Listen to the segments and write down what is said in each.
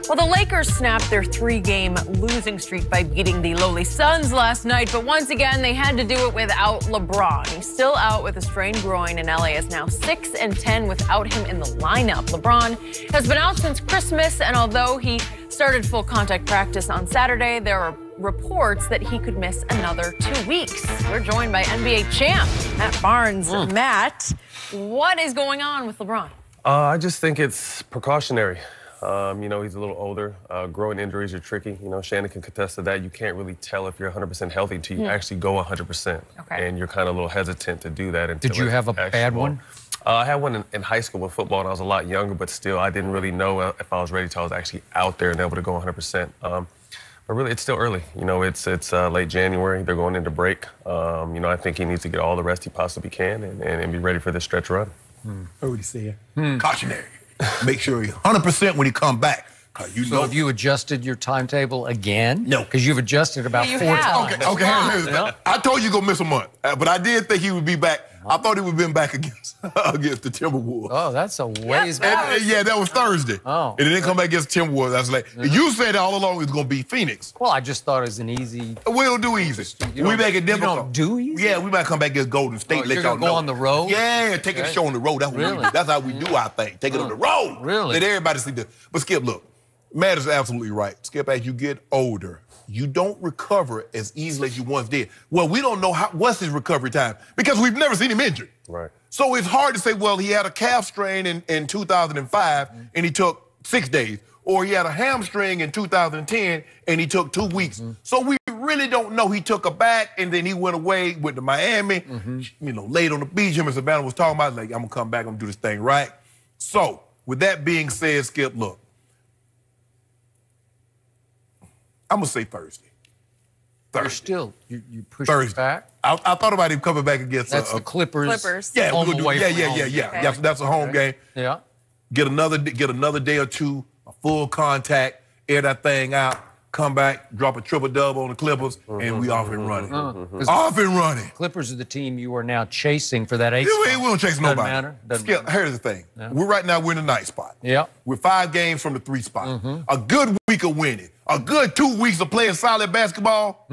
Well, the Lakers snapped their 3-game losing streak by beating the lowly Suns last night, but once again, they had to do it without LeBron. He's still out with a strained groin, and LA is now 6-10 without him in the lineup. LeBron has been out since Christmas, and although he started full contact practice on Saturday, there are reports that he could miss another 2 weeks. We're joined by NBA champ Matt Barnes. Matt, what is going on with LeBron? I just think it's precautionary. He's a little older. Growing injuries are tricky. Shannon can contest to that. You can't really tell if you're 100% healthy until you actually go 100%. Okay. And you're kind of a little hesitant to do that. Did you have a bad one? I had one in high school with football, and I was a lot younger, but still, I didn't really know if I was ready until I was actually out there and able to go 100%. But really, it's still early. It's late January. They're going into break. I think he needs to get all the rest he possibly can and be ready for this stretch run. Heard what he said. Cautionary. Make sure he's 100% when he come back. So have you adjusted your timetable again? No. Because you've adjusted about 4 times. Okay. I told you go miss a month, but I did think he would be back. I thought he would have been back against the Timberwolves. Oh, that's a ways back. Yeah, that was Thursday. Oh. And it didn't come back against the Timberwolves. I was like, you said all along it was going to be Phoenix. Well, I just thought it was an easy... We don't do easy. We make it difficult. You don't do easy? Yeah, we might come back against Golden State. You're going to go on the road? Yeah, take a show on the road. That's what we do. That's how we do our thing. Take it on the road. Really? Let everybody see this. But Skip, look, Matt is absolutely right. Skip, as you get older, you don't recover as easily as you once did. Well, we don't know what's his recovery time because we've never seen him injured. Right. So it's hard to say, well, he had a calf strain in 2005 and he took 6 days. Or he had a hamstring in 2010 and he took 2 weeks. So we really don't know. He took a back and then he went away, went to Miami, laid on the beach. Him and Savannah was talking about, like, I'm going to come back, I'm going to do this thing right. So with that being said, Skip, look, I'm going to say Thursday. You're still, you push it back? I thought about him coming back against... That's the Clippers. Yeah, home away from home. Yeah. That's a home game. Yeah. Get another day or two, a full contact, air that thing out, come back, drop a triple-double on the Clippers, and we off and running. Off and running. Clippers are the team you are now chasing for that 8th spot. We don't chase nobody. Doesn't matter. Here's the thing. Yeah. Right now, we're in the 9th spot. Yeah. We're 5 games from the 3 spot. A good week of winning. A good 2 weeks of playing solid basketball.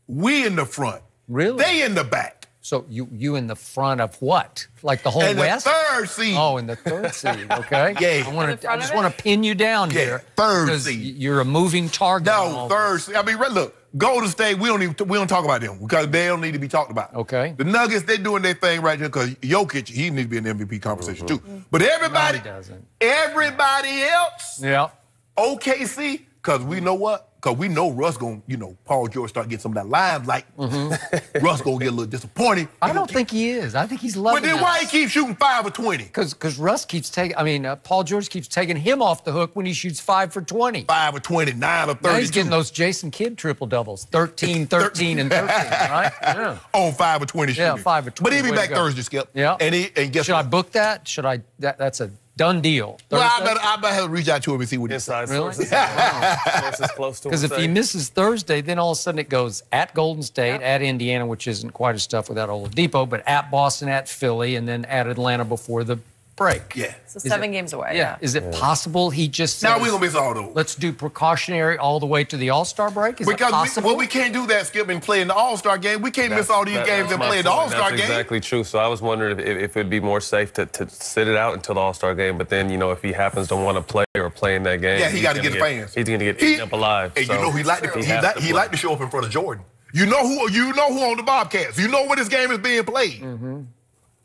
We in the front. Really? They in the back. So you in the front of what? Like the whole West? In the 3rd seed. Oh, in the 3rd seed. Okay. Yeah. I just want to pin you down here. 3rd seed. You're a moving target. No, 3rd seed. I mean, look, Golden State, we don't talk about them because they don't need to be talked about. Okay. The Nuggets, they're doing their thing right now because Jokic, he needs to be in the MVP conversation too. But everybody, no, he doesn't. Everybody else, yeah. OKC, because we know what? Because we know Russ going to, Paul George start getting some of that limelight. Russ going to get a little disappointed. I don't think he is. I think he's loving it. Well, then why he keep shooting 5 or 20? Because Russ keeps taking, Paul George keeps taking him off the hook when he shoots 5 for 20. 5 or 20, 9 or 30. Now he's getting those Jason Kidd triple-doubles, 13, 13, and 13, right? Yeah. On 5 or 20 shooting. Yeah, 5 or 20. But he'll be back Thursday, Skip. Yeah. And guess Should I book that? That's a done deal. Well, I better have to reach out to him and see what he says. Really? Sources close to him. Because if he misses Thursday, then all of a sudden it goes at Golden State, at Indiana, which isn't quite as tough without Oladipo, but at Boston, at Philly, and then at Atlanta before the break. Yeah. So 7 games away. Yeah. Is it possible he just says, now we're going to miss all those. Let's do precautionary all the way to the All-Star break? Is it possible? We can't do that, Skip, and play in the All-Star game. We can't miss all these games and play in the All-Star game. That's exactly true. So I was wondering if it would be more safe to sit it out until the All-Star game, but then, if he happens to want to play or play in that game. Yeah, he got to get the fans. He's going to get eaten up alive. And he like to show up in front of Jordan. You know who on the Bobcats. You know when this game is being played.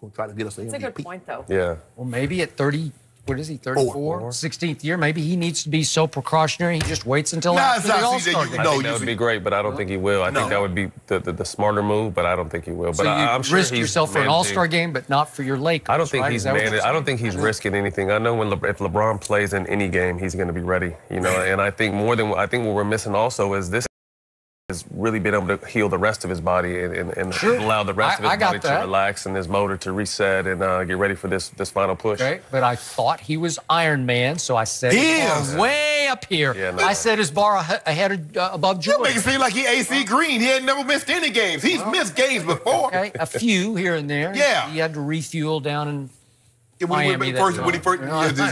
Gonna try to get us an MVP. That's a good point, though. Yeah. Well, maybe at 30, what is he, 34? 16th year, maybe he needs to be so precautionary, he just waits until after the All-Star game. I think that would be great, but I don't think he will. I think that would be the smarter move, but I don't think he will. So but I'm sure risk yourself for an All-Star game, but not for your Lakers. I don't think he's I don't think he's risking anything. I know if LeBron plays in any game, he's going to be ready. And I think what we're missing also is this. Has really been able to heal the rest of his body and allow the rest of his body to relax and his motor to reset and get ready for this final push. Okay, but I thought he was Iron Man, so I set his bar way up here. Yeah, no. I set his bar ahead above Jordan. You make it seem like he AC Green. He had never missed any games. He's missed games before. Okay, a few here and there. Yeah. He had to refuel down in Miami. When he first, you see what he's trying to do?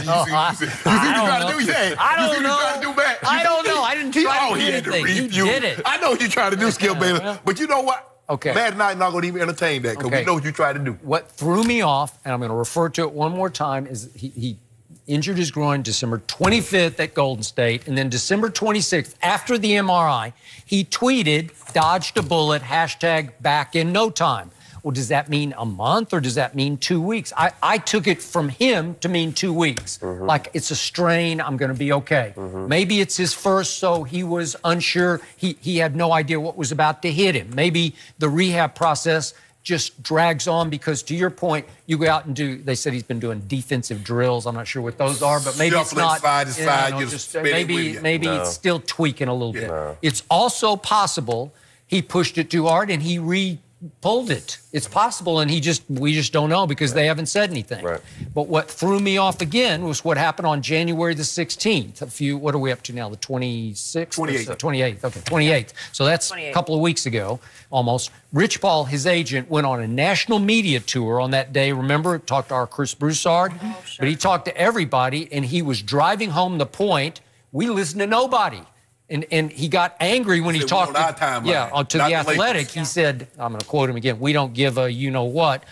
Yeah. I don't know. Trying to do back. I don't know. I didn't try to do anything. He did it. I know what you're trying to do, Skip Bayless. But you know what? Okay. Matt and I are not going to even entertain that because we know what you tried to do. What threw me off, and I'm going to refer to it one more time, is he injured his groin December 25th at Golden State, and then December 26th, after the MRI, he tweeted, "Dodged a bullet, hashtag back in no time." Well, does that mean a month or does that mean 2 weeks? I took it from him to mean 2 weeks. Like, it's a strain, I'm going to be okay. Maybe it's his first, so he was unsure. He had no idea what was about to hit him. Maybe the rehab process just drags on because, to your point, you go out and do, they said he's been doing defensive drills. I'm not sure what those are, but maybe it's not. Side to side, just maybe it's still tweaking a little bit. It's also possible he pushed it too hard and he pulled it. It's possible, and we just don't know because they haven't said anything. But what threw me off again was what happened on January the 16th. What are we up to now? The 26th? 28th. 28th. Okay, 28th. So that's 28th. A couple of weeks ago, almost. Rich Paul, his agent, went on a national media tour on that day. Remember, talked to our Chris Broussard, but he talked to everybody, and he was driving home the point, we listen to nobody. And he got angry when he talked to The Athletic. He said, I'm going to quote him again, "We don't give a you-know-what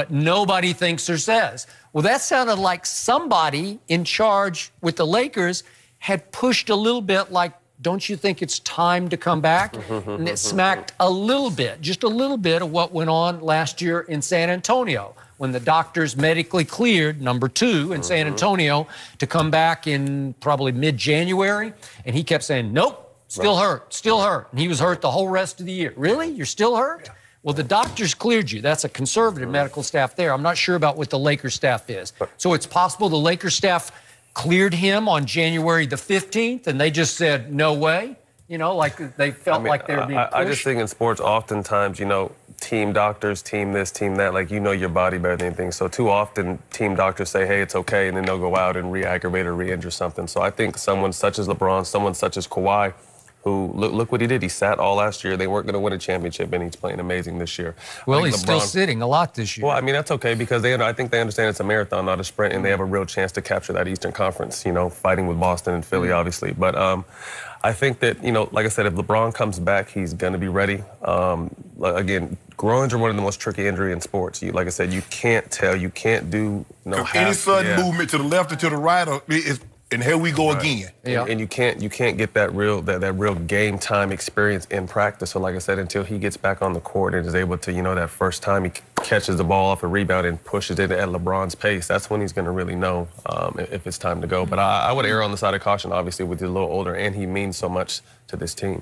nobody thinks or says." Well, that sounded like somebody in charge with the Lakers had pushed a little bit like, don't you think it's time to come back? And it smacked a little bit, just a little bit of what went on last year in San Antonio when the doctors medically cleared number 2 in San Antonio to come back in probably mid-January. And he kept saying, nope, still hurt, still hurt. And he was hurt the whole rest of the year. Really? You're still hurt? Well, the doctors cleared you. That's a conservative medical staff there. I'm not sure about what the Lakers staff is. So it's possible the Lakers staff cleared him on January the 15th, and they just said, no way. You know, like they felt like they were being pushed. I just think in sports, oftentimes, you know, team doctors, team this, team that, like, you know your body better than anything. So too often, team doctors say, hey, it's okay, and then they'll go out and re-aggravate or re-injure something. So I think someone such as LeBron, someone such as Kawhi, who, look what he did. He sat all last year. They weren't going to win a championship, and he's playing amazing this year. Well, he's still sitting a lot this year. Well, I mean, that's okay because I think they understand it's a marathon, not a sprint, and they have a real chance to capture that Eastern Conference, you know, fighting with Boston and Philly, obviously. But I think that, you know, like I said, if LeBron comes back, he's going to be ready. Again, groins are one of the most tricky injuries in sports. Like I said, you can't tell, you can't do any sudden movement to the left or to the right, and here we go again. And you can't get that real game time experience in practice. So like I said, until he gets back on the court and is able to, you know, that first time he catches the ball off a rebound and pushes it at LeBron's pace, that's when he's going to really know if it's time to go. But I would err on the side of caution, obviously, with he's a little older, and he means so much to this team.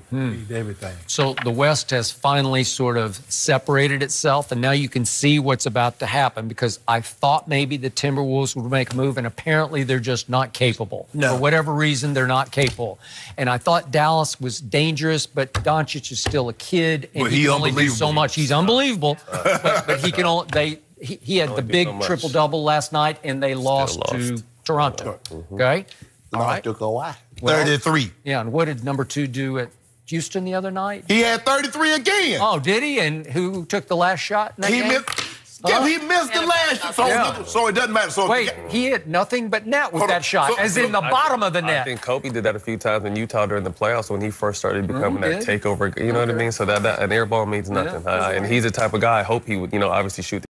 Everything. So the West has finally sort of separated itself, and now you can see what's about to happen, because I thought maybe the Timberwolves would make a move, and apparently they're just not capable. No. For whatever reason, they're not capable. And I thought Dallas was dangerous, but Doncic is still a kid, and he can only do so much. He's unbelievable, but he can only, he had the big triple-double last night, and they lost to Toronto. Okay? All right. To Kawhi. 33. Yeah, and what did number 2 do at Houston the other night? He had 33 again. Oh, did he? And who took the last shot in that game? He missed the last shot. So it doesn't matter. So wait, he hit nothing but net with that shot, as in the bottom of the net. I think Kobe did that a few times in Utah during the playoffs when he first started becoming that takeover. You know what I mean? So that an air ball means nothing. And he's the type of guy, I hope he would, you know, obviously shoot the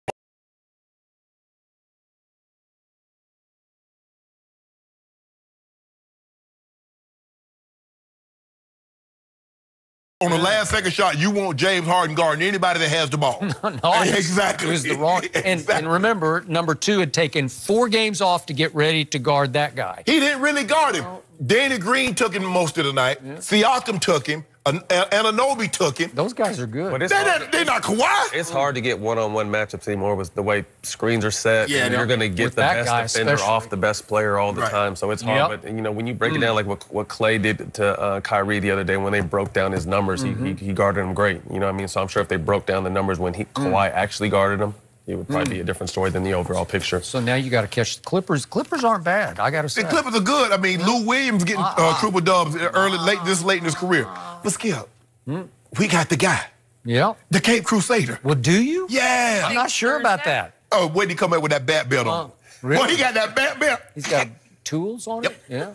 on the last second shot, you want James Harden guarding anybody that has the ball. No, exactly. It was the wrong. And remember, number 2 had taken 4 games off to get ready to guard that guy. He didn't really guard him. Danny Green took him most of the night. Siakam took him. Anunoby took him. Those guys are good. They're not Kawhi. It's hard to get one-on-one matchups anymore with the way screens are set. Yeah, and you're going to get the best defender off the best player all the time. So it's hard. But, you know, when you break it down like what Clay did to Kyrie the other day when they broke down his numbers, he guarded him great. You know what I mean? So I'm sure if they broke down the numbers when Kawhi actually guarded him, it would probably be a different story than the overall picture. So now you got to catch the Clippers. Clippers aren't bad, I got to say. The Clippers are good. I mean, Lou Williams getting triple dubs late in his career. But Skip, we got the guy. Yeah. The Cape Crusader. Well, do you? Yeah. I'm not sure about that. Oh, when did he come out with that bat belt on? Really? Well, he got that bat belt. He's got tools on it? Yeah.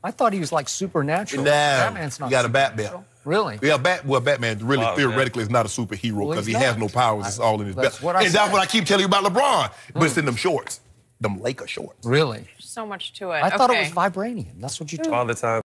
I thought he was like supernatural. Nah, Batman's not he got a bat supernatural. belt. Really? Yeah, Batman really theoretically is not a superhero because he has no powers. It's all in his belt. What I and said. that's what I keep telling you about LeBron. But it's in them shorts, them Laker shorts. Really? So much to it. I thought it was vibranium. That's what you told me. All the time.